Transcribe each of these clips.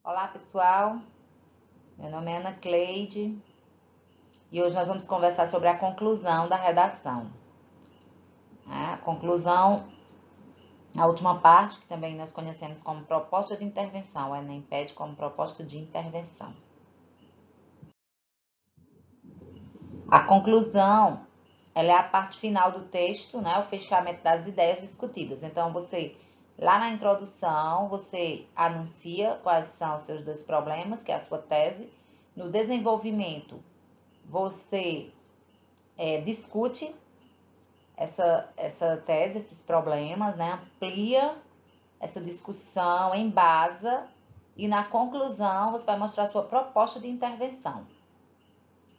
Olá, pessoal. Meu nome é Ana Cleide e hoje nós vamos conversar sobre a conclusão da redação. A conclusão, a última parte, que também nós conhecemos como proposta de intervenção, o Enem pede como proposta de intervenção. A conclusão, ela é a parte final do texto, né? O fechamento das ideias discutidas. Então, lá na introdução, você anuncia quais são os seus dois problemas, que é a sua tese. No desenvolvimento, você discute essa tese, esses problemas, né? Amplia essa discussão, embasa e na conclusão você vai mostrar a sua proposta de intervenção.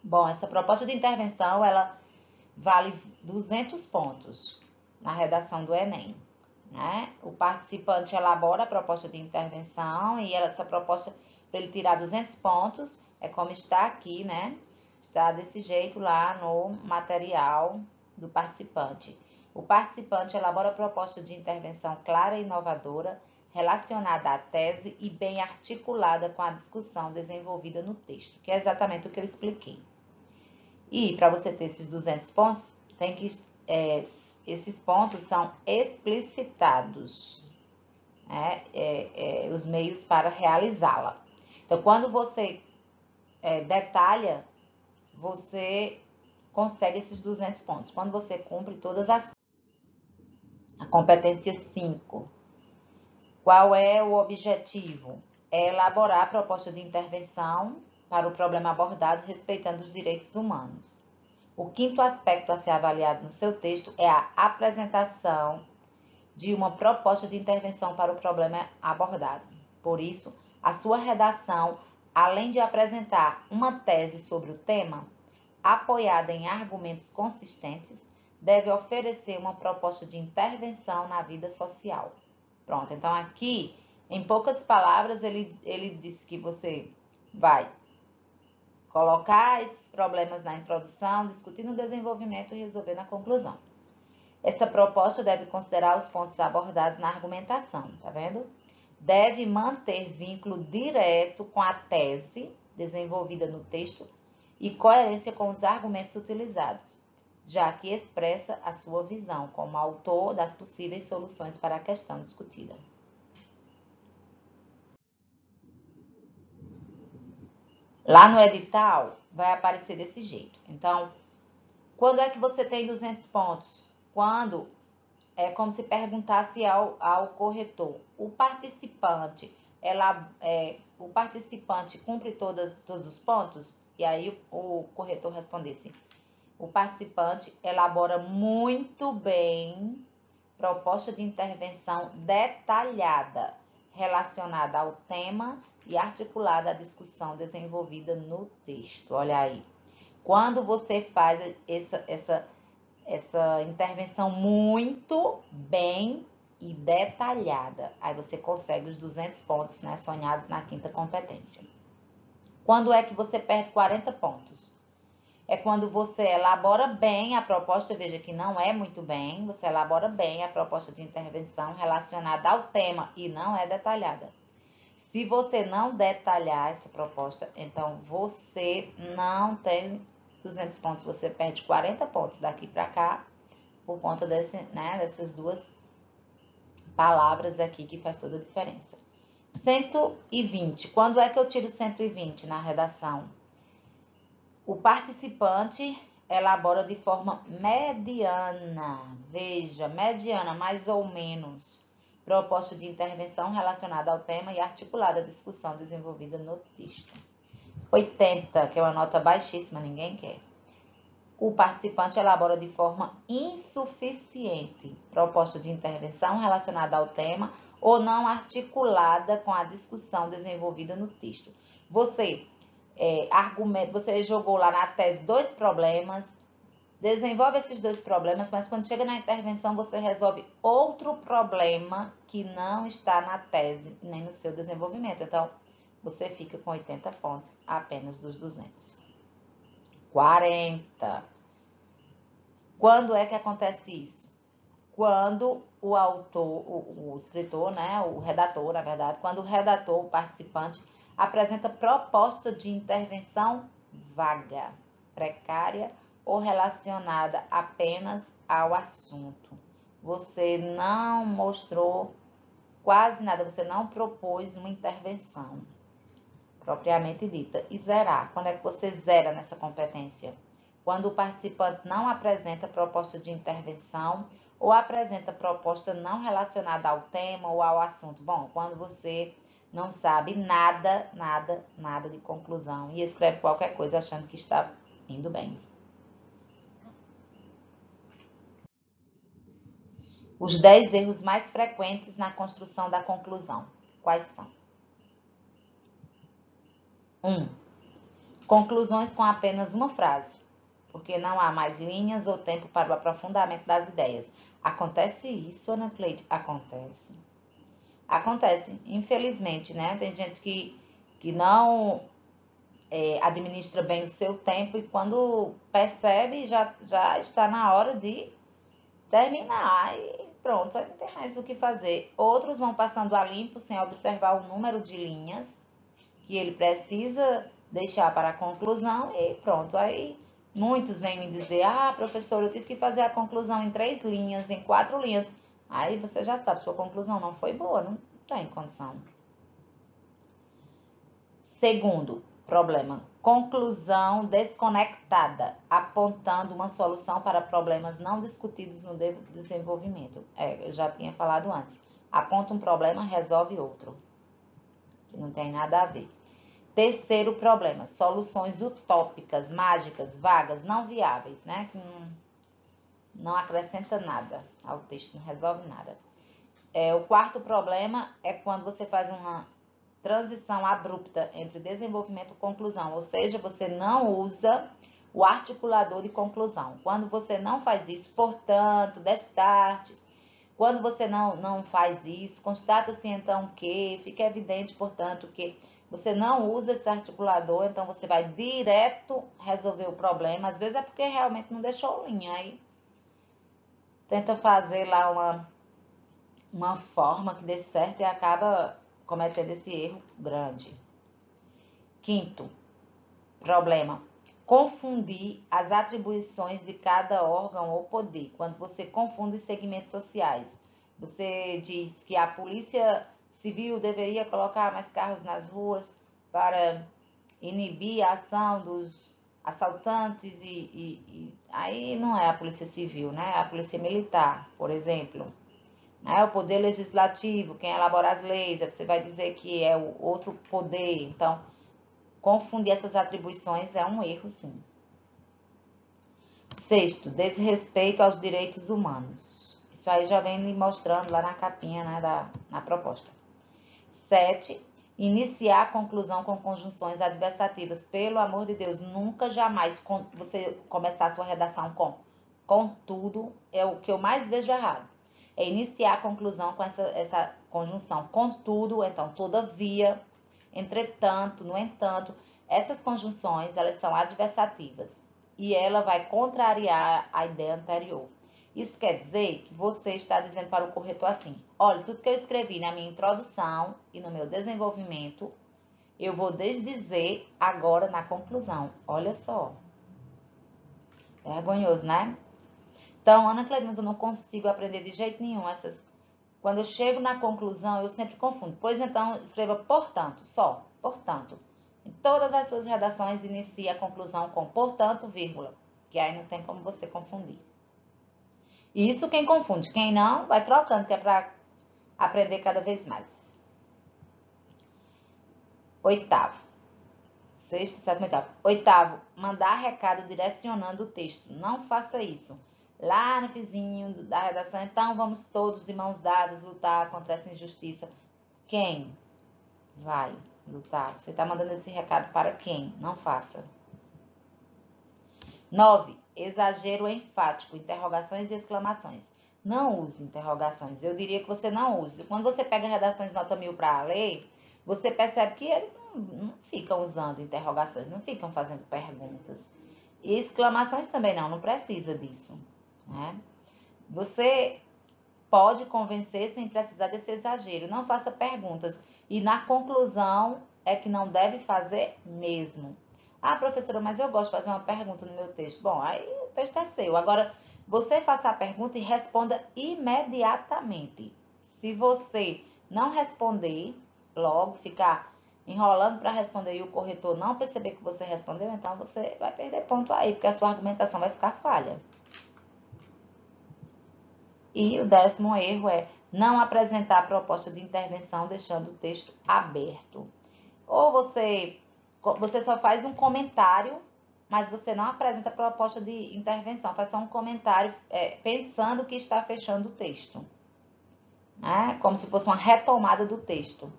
Bom, essa proposta de intervenção, ela vale 200 pontos na redação do Enem, né? O participante elabora a proposta de intervenção e essa proposta, para ele tirar 200 pontos, é como está aqui, né? Está desse jeito lá no material do participante. O participante elabora a proposta de intervenção clara e inovadora, relacionada à tese e bem articulada com a discussão desenvolvida no texto, que é exatamente o que eu expliquei. E para você ter esses 200 pontos, esses pontos são explicitados, né? Os meios para realizá-la. Então, quando você detalha, você consegue esses 200 pontos. Quando você cumpre todas as coisas. A competência 5. Qual é o objetivo? É elaborar a proposta de intervenção para o problema abordado, respeitando os direitos humanos. O quinto aspecto a ser avaliado no seu texto é a apresentação de uma proposta de intervenção para o problema abordado. Por isso, a sua redação, além de apresentar uma tese sobre o tema, apoiada em argumentos consistentes, deve oferecer uma proposta de intervenção na vida social. Pronto, então aqui, em poucas palavras, ele diz que você vai colocar esses problemas na introdução, discutir no desenvolvimento e resolver na conclusão. Essa proposta deve considerar os pontos abordados na argumentação, tá vendo? Deve manter vínculo direto com a tese desenvolvida no texto e coerência com os argumentos utilizados, já que expressa a sua visão como autor das possíveis soluções para a questão discutida. Lá no edital, vai aparecer desse jeito. Então, quando é que você tem 200 pontos? Quando é como se perguntasse ao corretor, o participante cumpre todos os pontos? E aí o corretor respondesse, o participante elabora muito bem proposta de intervenção detalhada, relacionada ao tema e articulada à discussão desenvolvida no texto. Olha aí. Quando você faz essa intervenção muito bem e detalhada, aí você consegue os 200 pontos, né, sonhados na quinta competência. Quando é que você perde 40 pontos? É quando você elabora bem a proposta, veja que não é muito bem, você elabora bem a proposta de intervenção relacionada ao tema e não é detalhada. Se você não detalhar essa proposta, então você não tem 200 pontos, você perde 40 pontos daqui para cá, por conta dessas duas palavras aqui que faz toda a diferença. 120. Quando é que eu tiro 120 na redação? O participante elabora de forma mediana, veja, mediana, mais ou menos, proposta de intervenção relacionada ao tema e articulada à discussão desenvolvida no texto. 80, que é uma nota baixíssima, ninguém quer. O participante elabora de forma insuficiente proposta de intervenção relacionada ao tema ou não articulada com a discussão desenvolvida no texto. Você jogou lá na tese 2 problemas, desenvolve esses 2 problemas, mas quando chega na intervenção você resolve outro problema que não está na tese nem no seu desenvolvimento. Então, você fica com 80 pontos apenas dos 200. 40. Quando é que acontece isso? Quando o autor, o escritor, né, o redator, na verdade, quando o redator, o participante, apresenta proposta de intervenção vaga, precária ou relacionada apenas ao assunto. Você não mostrou quase nada, você não propôs uma intervenção propriamente dita. E zerar, quando é que você zera nessa competência? Quando o participante não apresenta proposta de intervenção ou apresenta proposta não relacionada ao tema ou ao assunto. Bom, quando você não sabe nada de conclusão e escreve qualquer coisa achando que está indo bem. Os 10 erros mais frequentes na construção da conclusão. Quais são? 1. Conclusões com apenas uma frase, porque não há mais linhas ou tempo para o aprofundamento das ideias. Acontece isso, Ana Cleide? Acontece. Acontece, infelizmente, né? Tem gente que não administra bem o seu tempo e quando percebe já está na hora de terminar e pronto, aí não tem mais o que fazer. Outros vão passando a limpo sem observar o número de linhas que ele precisa deixar para a conclusão e pronto. Aí muitos vêm me dizer, professor, eu tive que fazer a conclusão em 3 linhas, em 4 linhas. Aí você já sabe, sua conclusão não foi boa, não tem condição. Segundo problema, conclusão desconectada, apontando uma solução para problemas não discutidos no desenvolvimento. Eu já tinha falado antes. Aponta um problema, resolve outro, que não tem nada a ver. Terceiro problema, soluções utópicas, mágicas, vagas, não viáveis, né? Que não acrescenta nada ao texto, não resolve nada. O quarto problema é quando você faz uma transição abrupta entre desenvolvimento e conclusão, ou seja, você não usa o articulador de conclusão. Quando você não faz isso, portanto, destarte, quando você não faz isso, constata-se então que, fica evidente, portanto, que você não usa esse articulador, então você vai direto resolver o problema. Às vezes é porque realmente não deixou linha, aí tenta fazer lá uma forma que dê certo e acaba cometendo esse erro grande. Quinto problema, confundir as atribuições de cada órgão ou poder. Quando você confunde os segmentos sociais, você diz que a polícia civil deveria colocar mais carros nas ruas para inibir a ação dos assaltantes e aí não é a polícia civil, né? É a polícia militar, por exemplo. O poder legislativo, quem elabora as leis, você vai dizer que é o outro poder. Então, confundir essas atribuições é um erro, sim. Sexto, desrespeito aos direitos humanos. Isso aí já vem me mostrando lá na capinha, né, na proposta. 7, iniciar a conclusão com conjunções adversativas. Pelo amor de Deus, nunca, jamais você começar a sua redação com contudo, é o que eu mais vejo errado. É iniciar a conclusão com essa conjunção. Contudo, então, todavia, entretanto, no entanto, essas conjunções, elas são adversativas e ela vai contrariar a ideia anterior. Isso quer dizer que você está dizendo para o corretor assim, olha, tudo que eu escrevi na minha introdução e no meu desenvolvimento, eu vou desdizer agora na conclusão. Olha só. Vergonhoso, né? Então, Ana Cleide, mas eu não consigo aprender de jeito nenhum essas. Quando eu chego na conclusão, eu sempre confundo. Pois então, escreva portanto, só, portanto. Em todas as suas redações, inicie a conclusão com portanto, vírgula, que aí não tem como você confundir. Isso quem confunde, quem não, vai trocando, que é para aprender cada vez mais. Oitavo. Sexto, sétimo, oitavo. Oitavo, mandar recado direcionando o texto. Não faça isso. Lá no finzinho da redação, então vamos todos de mãos dadas lutar contra essa injustiça. Quem vai lutar? Você está mandando esse recado para quem? Não faça. 9. Exagero enfático, interrogações e exclamações. Não use interrogações. Eu diria que você não use. Quando você pega redações nota 1000 para ler, você percebe que eles não ficam usando interrogações, não ficam fazendo perguntas. E exclamações também não precisa disso, né? Você pode convencer sem precisar desse exagero. Não faça perguntas. E na conclusão é que não deve fazer mesmo. Ah, professora, mas eu gosto de fazer uma pergunta no meu texto. Bom, aí o texto é seu. Agora, você faça a pergunta e responda imediatamente. Se você não responder, logo ficar enrolando para responder e o corretor não perceber que você respondeu, então você vai perder ponto aí, porque a sua argumentação vai ficar falha. E o 10º erro é não apresentar a proposta de intervenção deixando o texto aberto. Ou você só faz um comentário, mas você não apresenta a proposta de intervenção, faz só um comentário pensando que está fechando o texto, né? Como se fosse uma retomada do texto.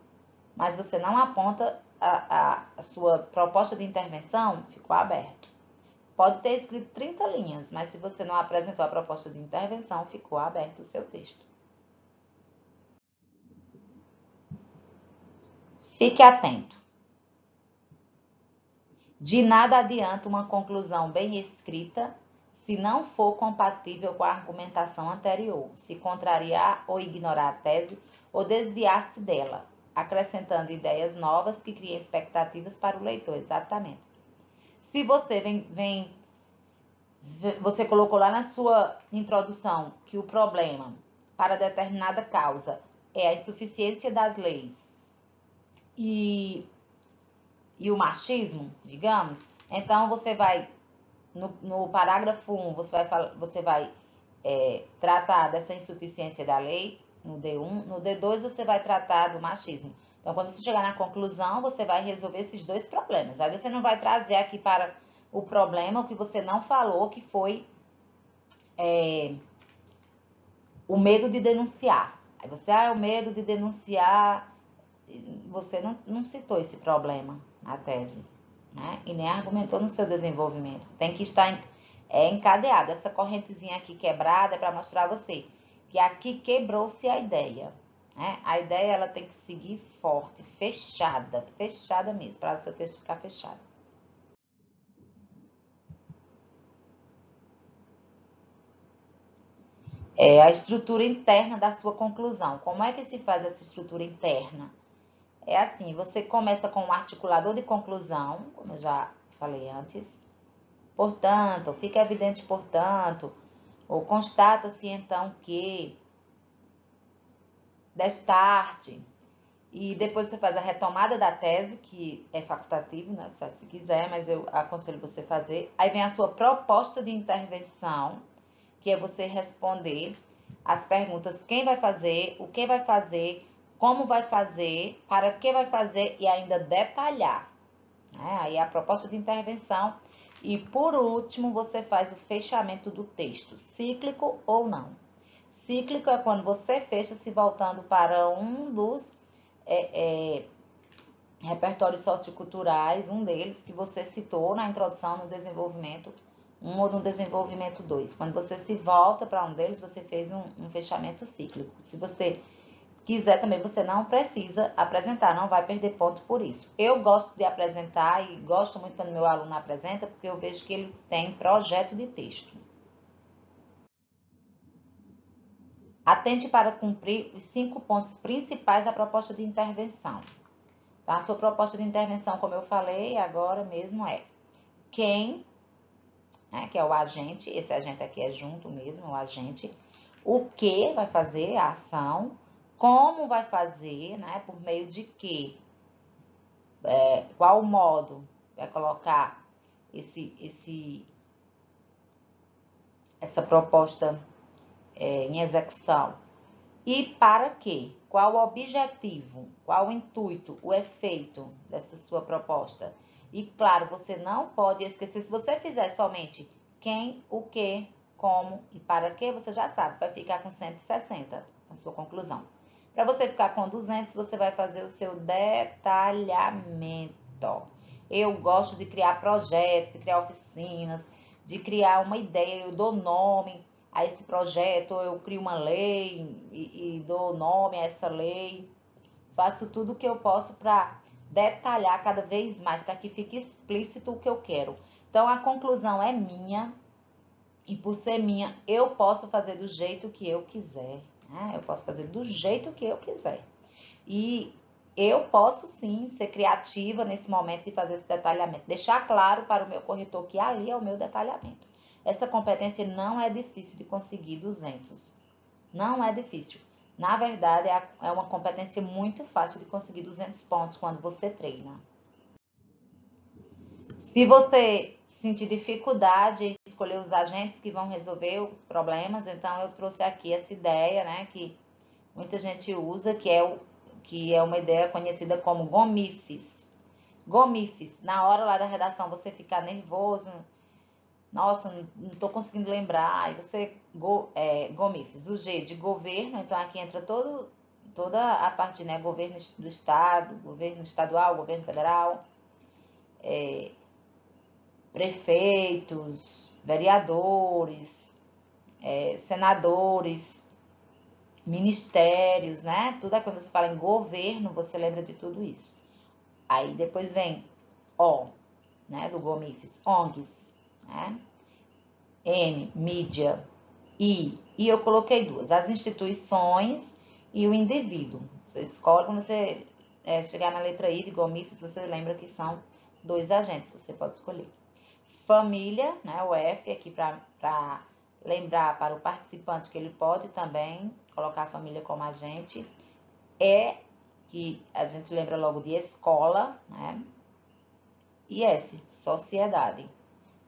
Mas você não aponta a sua proposta de intervenção, ficou aberto. Pode ter escrito 30 linhas, mas se você não apresentou a proposta de intervenção, ficou aberto o seu texto. Fique atento. De nada adianta uma conclusão bem escrita se não for compatível com a argumentação anterior, se contrariar ou ignorar a tese ou desviar-se dela, acrescentando ideias novas que criem expectativas para o leitor, exatamente. Se você você colocou lá na sua introdução que o problema para determinada causa é a insuficiência das leis e o machismo, digamos, então você vai, no parágrafo 1, você vai tratar dessa insuficiência da lei, no D1, no D2 você vai tratar do machismo. Então, quando você chegar na conclusão, você vai resolver esses dois problemas. Aí você não vai trazer aqui para o problema o que você não falou, que foi o medo de denunciar. Aí você, o medo de denunciar, você não citou esse problema na tese, né? E nem argumentou no seu desenvolvimento. Tem que estar encadeado. Essa correntezinha aqui quebrada é para mostrar a você que aqui quebrou-se a ideia, né? A ideia ela tem que seguir forte, fechada mesmo, para o seu texto ficar fechado. A estrutura interna da sua conclusão. Como é que se faz essa estrutura interna? É assim, você começa com um articulador de conclusão, como eu já falei antes. Portanto, fica evidente, portanto, ou constata-se então que, destarte, e depois você faz a retomada da tese, que é facultativo, né? Se quiser, mas eu aconselho você fazer. Aí vem a sua proposta de intervenção, que é você responder as perguntas: quem vai fazer, o que vai fazer, como vai fazer, para que vai fazer e ainda detalhar, né? Aí a proposta de intervenção. E por último, você faz o fechamento do texto, cíclico ou não. Cíclico é quando você fecha se voltando para um dos repertórios socioculturais, um deles que você citou na introdução, no desenvolvimento 1 ou no desenvolvimento 2. Quando você se volta para um deles, você fez um fechamento cíclico. Se você quiser também, você não precisa apresentar, não vai perder ponto por isso. Eu gosto de apresentar e gosto muito quando meu aluno apresenta, porque eu vejo que ele tem projeto de texto. Atente para cumprir os 5 pontos principais da proposta de intervenção. Tá? A sua proposta de intervenção, como eu falei agora mesmo, é quem, né, que é o agente, esse agente aqui é junto mesmo, o agente, o que vai fazer a ação, como vai fazer, né, por meio de quê, qual modo vai colocar essa proposta em execução. E para quê? Qual o objetivo, qual o intuito, o efeito dessa sua proposta. E claro, você não pode esquecer, se você fizer somente quem, o que, como e para quê, você já sabe, vai ficar com 160 na sua conclusão. Para você ficar com 200, você vai fazer o seu detalhamento. Eu gosto de criar projetos, de criar oficinas, de criar uma ideia, eu dou nome a esse projeto, eu crio uma lei e dou nome a essa lei. Faço tudo o que eu posso para detalhar cada vez mais, para que fique explícito o que eu quero. Então, a conclusão é minha, e por ser minha, eu posso fazer do jeito que eu quiser. né? Eu posso fazer do jeito que eu quiser. E eu posso sim ser criativa nesse momento de fazer esse detalhamento. Deixar claro para o meu corretor que ali é o meu detalhamento. Essa competência não é difícil de conseguir 200. Não é difícil. Na verdade, é uma competência muito fácil de conseguir 200 pontos quando você treina. Se você sentir dificuldade em escolher os agentes que vão resolver os problemas, então eu trouxe aqui essa ideia, né, que muita gente usa, que é uma ideia conhecida como GOMIFES. GOMIFES, na hora lá da redação você ficar nervoso, nossa, não estou conseguindo lembrar, aí você, GOMIFES, o G de governo, então aqui entra toda a parte, né, governo do estado, governo estadual, governo federal, prefeitos, vereadores, senadores, ministérios, né? Tudo quando você fala em governo, você lembra de tudo isso. Aí depois vem O, né? Do GOMIFES, ONGs, né? M, mídia, I eu coloquei duas, as instituições e o indivíduo. Você escolhe, quando você chegar na letra I de GOMIFES, você lembra que são 2 agentes, você pode escolher. Família, né, o F aqui para lembrar para o participante que ele pode também colocar a família como agente. Que a gente lembra logo de escola, né? E S, sociedade.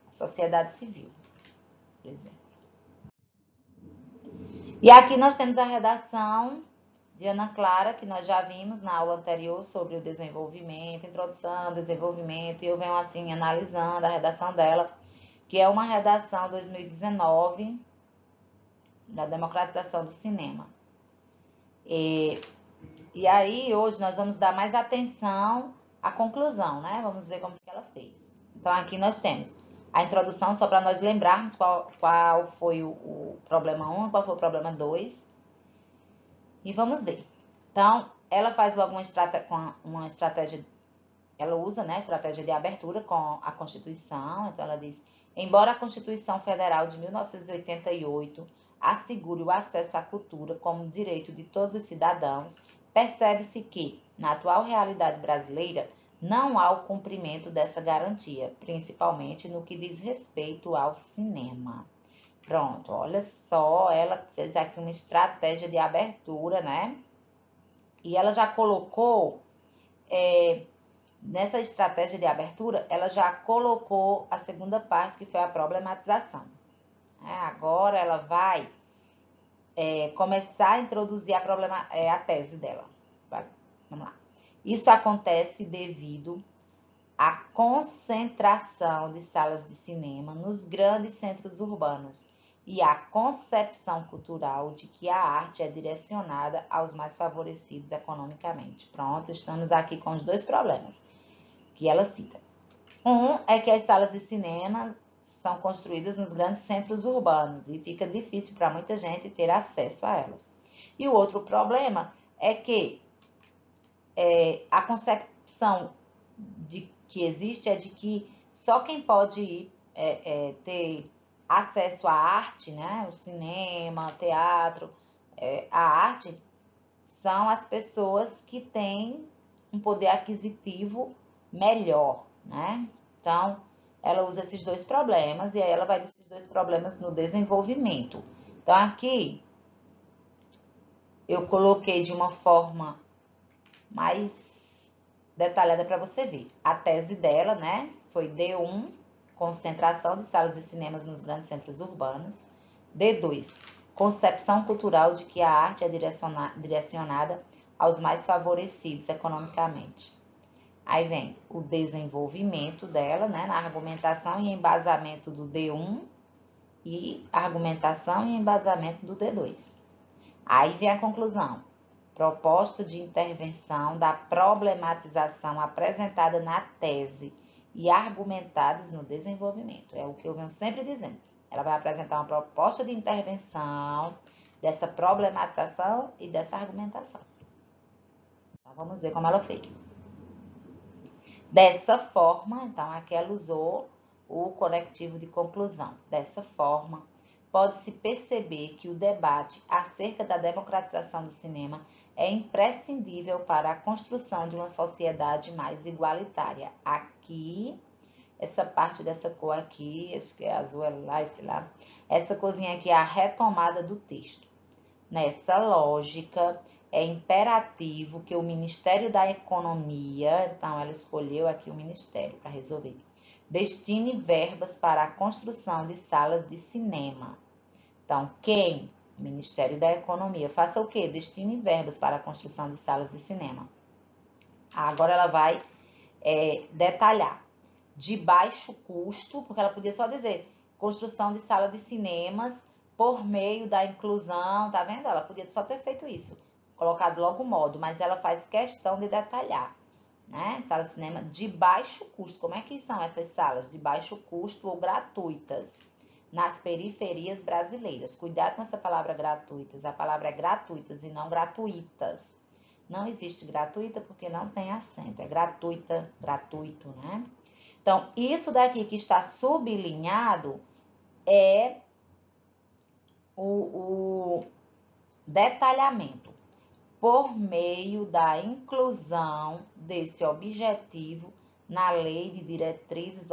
A sociedade civil, por exemplo. E aqui nós temos a redação de Ana Clara, que nós já vimos na aula anterior sobre o desenvolvimento, introdução, desenvolvimento, e eu venho assim analisando a redação dela, que é uma redação 2019 da democratização do cinema. E aí hoje nós vamos dar mais atenção à conclusão, né? Vamos ver como que ela fez. Então aqui nós temos a introdução, só para nós lembrarmos qual foi o problema 1, qual foi o problema 2. E vamos ver. Então, ela faz logo uma estratégia, ela usa, né, estratégia de abertura com a Constituição. Então, ela diz: embora a Constituição Federal de 1988 assegure o acesso à cultura como direito de todos os cidadãos, percebe-se que, na atual realidade brasileira, não há o cumprimento dessa garantia, principalmente no que diz respeito ao cinema. Pronto, olha só, ela fez aqui uma estratégia de abertura, né? E ela já colocou, nessa estratégia de abertura, ela já colocou a segunda parte, que foi a problematização. Agora ela vai começar a introduzir a tese dela. Vamos lá. Isso acontece devido à concentração de salas de cinema nos grandes centros urbanos e à concepção cultural de que a arte é direcionada aos mais favorecidos economicamente. Pronto, estamos aqui com os 2 problemas que ela cita. Um é que as salas de cinema são construídas nos grandes centros urbanos e fica difícil para muita gente ter acesso a elas. E o outro problema é que a concepção que existe é de que só quem pode ir ter acesso à arte, né, o cinema, o teatro, a arte, são as pessoas que têm um poder aquisitivo melhor, né? Então, ela usa esses 2 problemas e aí ela vai desses 2 problemas no desenvolvimento. Então, aqui eu coloquei de uma forma mais detalhada para você ver. A tese dela, né, foi D1, concentração de salas de cinemas nos grandes centros urbanos. D2, concepção cultural de que a arte é direcionada aos mais favorecidos economicamente. Aí vem o desenvolvimento dela, né, na argumentação e embasamento do D1 e argumentação e embasamento do D2. Aí vem a conclusão. Proposta de intervenção da problematização apresentada na tese e argumentadas no desenvolvimento. É o que eu venho sempre dizendo. Ela vai apresentar uma proposta de intervenção dessa problematização e dessa argumentação. Então, vamos ver como ela fez. Dessa forma, então, aqui ela usou o conectivo de conclusão. Dessa forma, pode-se perceber que o debate acerca da democratização do cinema é imprescindível para a construção de uma sociedade mais igualitária. Aqui, essa parte dessa cor aqui, acho que é azul, é lá, sei lá. Essa corzinha aqui é a retomada do texto. Nessa lógica, é imperativo que o Ministério da Economia, então ela escolheu aqui o Ministério para resolver, destine verbas para a construção de salas de cinema. Então, quem? O Ministério da Economia. Faça o quê? Destine verbas para a construção de salas de cinema. Agora ela vai detalhar. De baixo custo, porque ela podia só dizer construção de sala de cinemas por meio da inclusão, tá vendo? Ela podia só ter feito isso, colocado logo o modo, mas ela faz questão de detalhar, né? Sala de cinema de baixo custo. Como é que são essas salas? De baixo custo ou gratuitas nas periferias brasileiras. Cuidado com essa palavra gratuitas. A palavra é gratuitas e não gratuitas. Não existe gratuita porque não tem acento. É gratuita, gratuito, né? Então, isso daqui que está sublinhado é o detalhamento por meio da inclusão desse objetivo na lei de diretrizes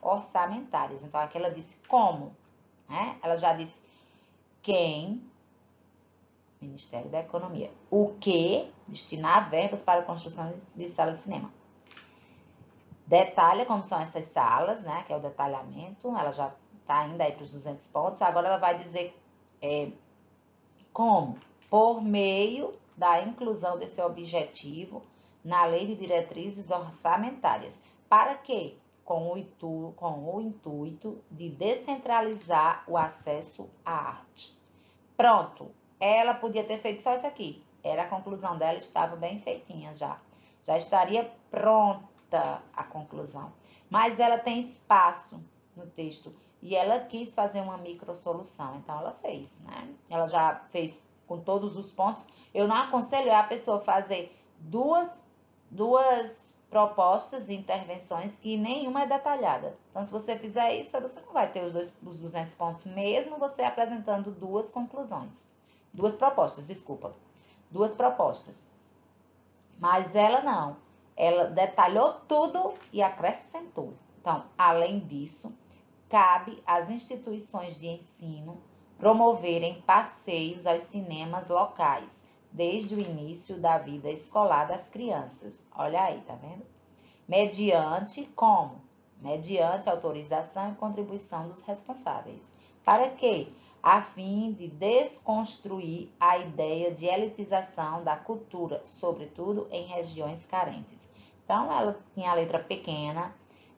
orçamentárias. Então, aqui ela disse como, né? Ela já disse quem, Ministério da Economia, o que, destinar verbas para a construção de salas de cinema. Detalha como são essas salas, né? Que é o detalhamento. Ela já está indo aí para os 200 pontos. Agora ela vai dizer como, por meio da inclusão desse objetivo na lei de diretrizes orçamentárias. Para quê? Com o intuito de descentralizar o acesso à arte. Pronto. Ela podia ter feito só isso aqui. Era a conclusão dela, estava bem feitinha já. Já estaria pronta a conclusão. Mas ela tem espaço no texto e ela quis fazer uma microsolução. Então, ela fez, né? Ela já fez com todos os pontos. Eu não aconselho a pessoa fazer duas propostas de intervenções que nenhuma é detalhada. Então, se você fizer isso, você não vai ter os 200 pontos, mesmo você apresentando duas conclusões. Duas propostas, desculpa. Duas propostas. Mas ela não. Ela detalhou tudo e acrescentou. Então, além disso, cabe às instituições de ensino promoverem passeios aos cinemas locais, desde o início da vida escolar das crianças. Olha aí, tá vendo? Mediante como? Mediante autorização e contribuição dos responsáveis. Para quê? A fim de desconstruir a ideia de elitização da cultura, sobretudo em regiões carentes. Então, ela tinha a letra pequena,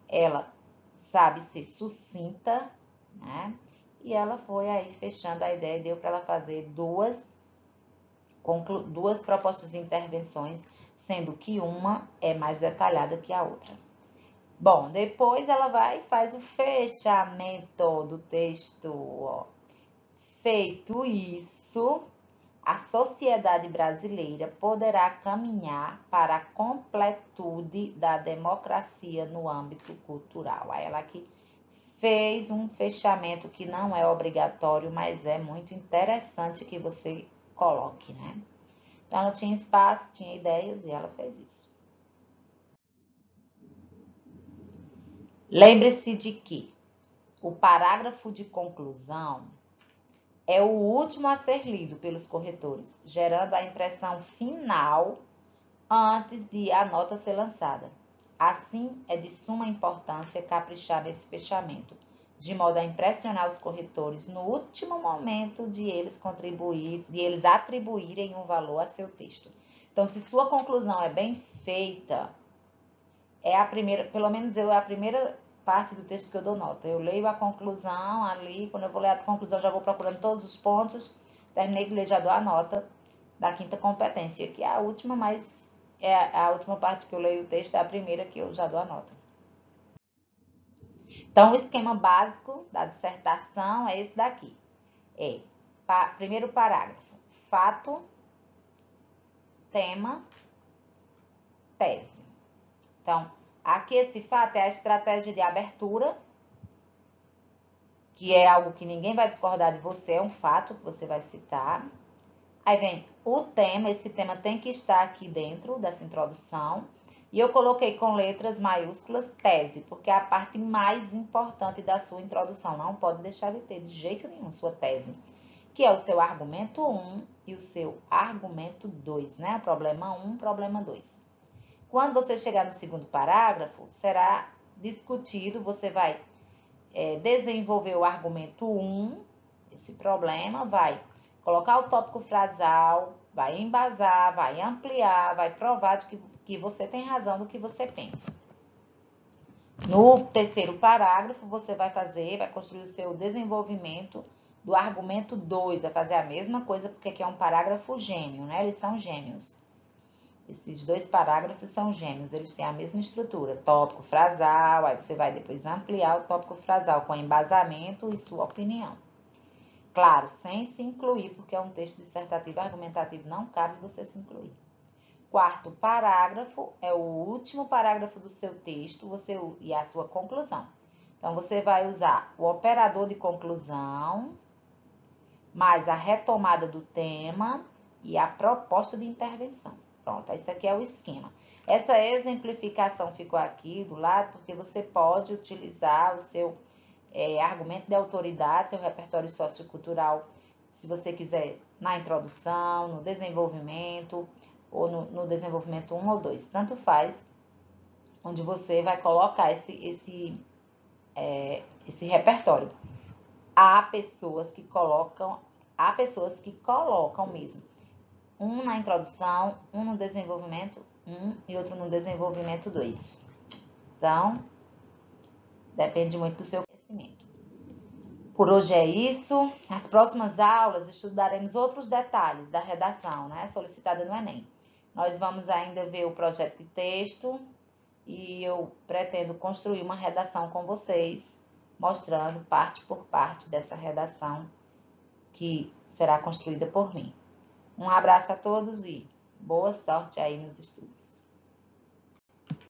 ela sabe ser sucinta, né? E ela foi aí fechando a ideia e deu para ela fazer duas propostas de intervenções, sendo que uma é mais detalhada que a outra. Bom, depois ela vai e faz o fechamento do texto, ó. Feito isso, a sociedade brasileira poderá caminhar para a completude da democracia no âmbito cultural. Aí ela aqui fez um fechamento que não é obrigatório, mas é muito interessante que você coloque, né? Então, ela tinha espaço, tinha ideias e ela fez isso. Lembre-se de que o parágrafo de conclusão é o último a ser lido pelos corretores, gerando a impressão final antes de a nota ser lançada. Assim, é de suma importância caprichar nesse fechamento, de modo a impressionar os corretores no último momento de eles atribuírem um valor a seu texto. Então, se sua conclusão é bem feita, é a primeira, pelo menos é a primeira parte do texto que eu dou nota. Eu leio a conclusão ali, quando eu vou ler a conclusão já vou procurando todos os pontos, terminei de ler, já dou a nota da quinta competência, que é a última, mas é a última parte que eu leio o texto, é a primeira que eu já dou a nota. Então, o esquema básico da dissertação é esse daqui. Primeiro parágrafo, fato, tema, tese. Então, aqui esse fato é a estratégia de abertura, que é algo que ninguém vai discordar de você, é um fato que você vai citar. Aí vem o tema, esse tema tem que estar aqui dentro dessa introdução. E eu coloquei com letras maiúsculas tese, porque é a parte mais importante da sua introdução. Não pode deixar de ter de jeito nenhum sua tese, que é o seu argumento 1 e o seu argumento 2, né? Problema 1, problema 2. Quando você chegar no segundo parágrafo, será discutido, você vai desenvolver o argumento 1, esse problema, vai colocar o tópico frasal, vai embasar, vai ampliar, vai provar de que você tem razão do que você pensa. No terceiro parágrafo, você vai construir o seu desenvolvimento do argumento 2, vai fazer a mesma coisa, porque aqui é um parágrafo gêmeo, né? Eles são gêmeos. Esses dois parágrafos são gêmeos, eles têm a mesma estrutura, tópico frasal, aí você vai depois ampliar o tópico frasal com embasamento e sua opinião. Claro, sem se incluir, porque é um texto dissertativo argumentativo, não cabe você se incluir. Quarto parágrafo é o último parágrafo do seu texto e a sua conclusão. Então, você vai usar o operador de conclusão, mais a retomada do tema e a proposta de intervenção. Pronto, isso aqui é o esquema. Essa exemplificação ficou aqui do lado, porque você pode utilizar o seu argumento de autoridade, seu repertório sociocultural, se você quiser, na introdução, no desenvolvimento, ou no desenvolvimento 1 ou 2, tanto faz, onde você vai colocar esse repertório. Há pessoas que colocam mesmo, um na introdução, um no desenvolvimento 1 e outro no desenvolvimento 2. Então, depende muito do seu conhecimento. Por hoje é isso. Nas próximas aulas estudaremos outros detalhes da redação, né, solicitada no Enem. Nós vamos ainda ver o projeto de texto e eu pretendo construir uma redação com vocês, mostrando parte por parte dessa redação que será construída por mim. Um abraço a todos e boa sorte aí nos estudos.